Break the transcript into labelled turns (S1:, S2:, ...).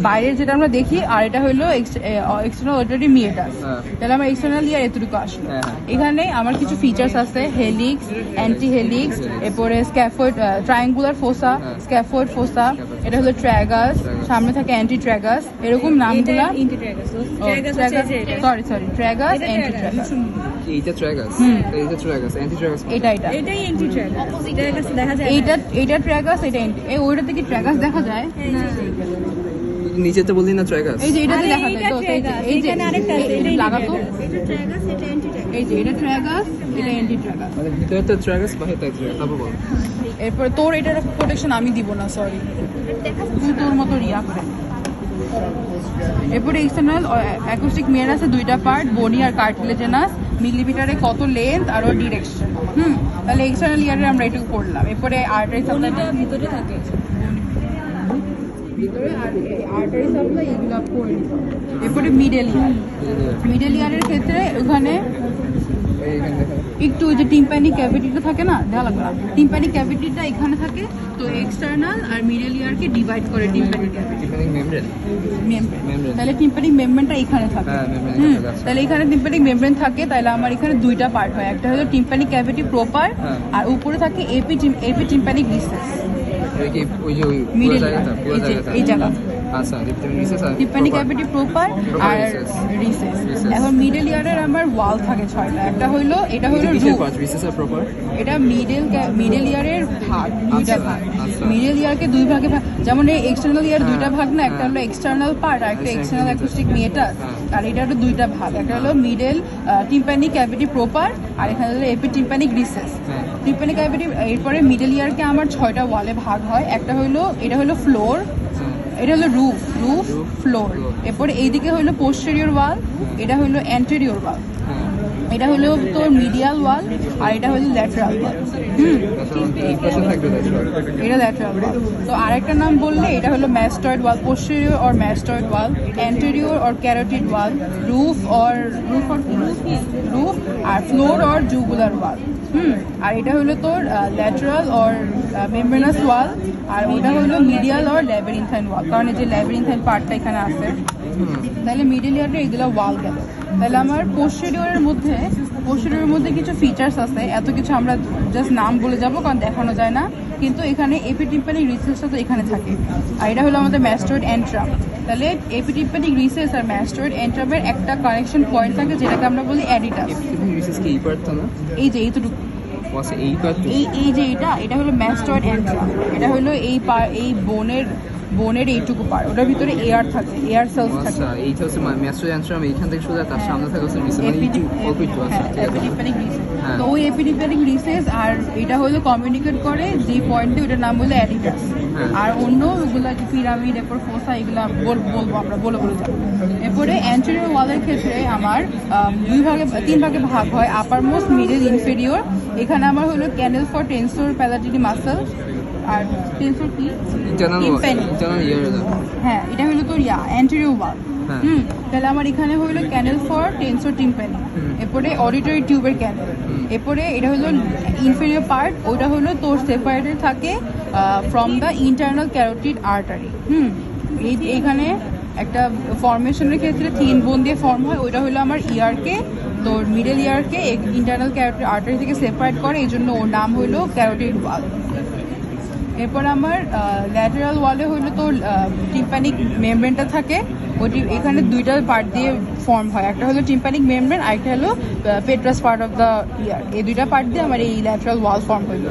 S1: বাইরের যেটা আমরা দেখি, আর এটা হলো এক্সটার্নাল অডিটরি মিয়েটাস। তাহলে আমার এক্সটার্নাল ইয়ার এতটুকু আসলো। এখানে আমার কিছু ফিচার্স আছে, হেলিক্স, অ্যান্টি হেলিক্স, এরপরে স্ক্যাফয়েড, ট্রায়াঙ্গুলার ফোসা, স্ক্যাফয়েড ফোসা, এটা হলো ট্র্যাগাস, সামনে থাকে অ্যান্টি ট্র্যাগাস, এরকম নামগুলা। Sorry ট্র্যাগাস, anti ট্র্যাগাস।
S2: এইটা ট্র্যাগাস, এইটা ট্র্যাগাস, অ্যান্টি ট্র্যাগাস।
S1: এটাই অ্যান্টি ট্র্যাগাস। ট্র্যাগাস দেখা যায়, এইটা ট্র্যাগাস, এটা অ্যান্টি। ওইটাতে কি ট্র্যাগাস দেখা যায়?
S2: নিচে তো বললি না ট্র্যাগাস।
S1: এই যে এটাতে দেখা যায় তো, এই যে আরেকটা আছে, এটা লাগাতো। এটা ট্র্যাগাস, এটা অ্যান্টি ট্র্যাগাস। এই যে এটা ট্র্যাগাস, এটা অ্যান্টি ট্র্যাগাস।
S2: মানে ভিতরে তো ট্র্যাগাস, বাইরে তো ট্র্যাগাস। তারপর বল।
S1: এরপর তোর এটার প্রোটেকশন আমি দিব না, সরি, তুই তোর মতো রিয়া করে। এরপরে এক্সটার্নাল অ্যাকুস্টিক মিরর আছে দুইটা পার্ট, বনি আর কার্টিলেজেনাস, মিলিমিটারে কত লেন্থ আর ওর ডিরেকশন। তাহলে এক্সটার্নাল ইয়ারে আমরা এটুকু করলাম। এরপরে আর্টারি সাপ্লাইটা ভিতরে থাকে, ভিতরে আর্টারি সাপ্লাই এগুলো করে। এরপরে মিডল ইয়ারের ক্ষেত্রে ওখানে একটু যে টিম্প্যানিক ক্যাভিটিটা থাকে না, দেখা লাগবে না, টিম্প্যানিক ক্যাভিটিটা এখানে থাকে, তো এক্সটার্নাল আর মিডল ইয়ারকে ডিভাইড করে টিম্প্যানিক ক্যাভিটি। তাহলে টিম্প্যানিক মেমব্রেনটা এখানে থাকে। তাহলে এখানে টিম্প্যানিক মেমব্রেন থাকে, তাহলে আমার এখানে দুইটা পার্ট হয়, একটা হলো টিম্প্যানিক ক্যাভিটি প্রপার, আর উপরে থাকে এপি টিম্প্যানিক রিসেস। এই জায়গা টিম্প্যানিক ক্যাভিটি প্রপার আর রিসেস। এখন মিডল ইয়ারের আমার ওয়াল থাকে 6টা। এটা হলো এটা মিডল ইয়ারের ভাগ, দুইটা ভাগ। মিডল ইয়ারকে দুই ভাগে ভাগ, যেমন এই এক্সটার্নাল ইয়ার দুইটা ভাগ না, একটা হলো এক্সটার্নাল পার্ট আর একটা এক্সটার্নাল অ্যাকুস্টিক মিয়েটাস, আর এটা হলো দুইটা ভাগ, একটা হলো মিডল টিম্প্যানিক ক্যাভিটি প্রপার আর এখানে হলো epitympanic recess. Tympanic cavity, এরপরে মিডল ইয়ারকে আমার 6টা ওয়ালে ভাগ হয়। একটা হলো, এটা হলো ফ্লোর, এটা হলো রুফ ফ্লোর। এরপরে এইদিকে হলো পোস্টেরিয়র ওয়াল, এটা হলো অ্যান্টেরিয়র ওয়াল, এটা হলো তোর মিডিয়াল ওয়াল, আর এটা হলো ল্যাটারাল ওয়াল। এটা ল্যাটারাল ওয়াল। তো আরেকটা নাম বললে, এটা হলো mastoid wall, posterior or mastoid wall, anterior or carotid wall, roof আর ফ্লোর অর জুগুলার ওয়াল। আর এটা হলো তোর ল্যাটারাল অর মেমব্রেনাস ওয়াল, আর ওটা হলো মিডিয়াল অর ল্যাবিরিনথাইন ওয়াল, কারণ এই যে ল্যাবিরিনথাইন পার্টটা এখানে আছে। তাহলে মিডল ইয়ারে এগুলো ওয়াল গেল। তাহলে আমার পোস্টেরিয়রের মধ্যে কিছু ফিচার্স আছে, এত কিছু আমরা জাস্ট নাম বলে যাবো কারণ দেখানো যায় না, কিন্তু এখানে এপিটিম্প্যানিক রিসেসটা তো এখানে থাকে, আর এটা হলো আমাদের ম্যাস্টয়েড এন্ট্রাম। তাহলে এপিটিম্প্যানিক রিসেস আর ম্যাস্টয়েড এন্ট্রামের একটা কানেকশন পয়েন্ট থাকে, যেটাকে আমরা বলি অ্যাডিটাস। এই যে এইটুকু, এই যে এটা হলো ম্যাস্টয়েড এন্ট্রাম, এটা হলো এই বোনের এইটুকু পার, ওটার ভিতরে এয়ার থাকে, এয়ার সেলস থাকে।
S2: আচ্ছা, এইটা হচ্ছে ম্যাস্টয়েড এন্ট্রাম, এইখান থেকে সোজা তার সামনে থাকে হচ্ছে
S1: এপিটিম্প্যানিক রিসেস। তো ওই এপিটিম্প্যানিক রিসেস আর এটা হলো কমিউনিকেট করে যে পয়েন্টে, ওটার নাম হলো অ্যাডিটাস। আর অন্য ওগুলা যে পিরামিড, এরপর ফোসা, এগুলা বলবো আমরা, বলে যাবো। এরপরে অ্যান্টেরিয়র ওয়ালের ক্ষেত্রে আমার 3 ভাগে ভাগ হয়, আপার মোস্ট, মিডল, ইনফেরিয়র। এখানে আমার হলো canal for tensor palatini muscle, আর টেন্সর কি হ্যাঁ, এটা হলো তোর অ্যান্টেরিয়র ওয়াল। তাহলে আমার এখানে হলো ক্যানেল ফর টেন্সর টিম্প্যানি, এরপরে অডিটরি টিউবের ক্যানেল। এরপরে এটা হলো ইনফেরিয়র পার্ট, ওটা হলো তোর সেপারেটেড থাকে from the internal carotid artery. এইখানে একটা ফর্মেশনের ক্ষেত্রে 3 বোন দিয়ে ফর্ম হয়, ওইটা হলো আমার ইয়ারকে, তোর মিডল ইয়ারকে ইন্টারনাল ক্যারোটিড আর্টারি থেকে সেপারেট করে, এই জন্য ওর নাম হলো ক্যারোটিড ওয়াল। এরপর আমার ল্যাটারাল ওয়ালে হলো তোর টিম্প্যানিক মেমব্রেনটা থাকে, ওটি এখানে দুইটা পার্ট দিয়ে ফর্ম হয়, একটা হলো টিম্প্যানিক মেমব্রেন, আরেকটা হলো পেট্রাস পার্ট অফ দ্য ইয়ার। এই দুইটা পার্ট দিয়ে আমার এই ল্যাটারাল ওয়াল ফর্ম হইল।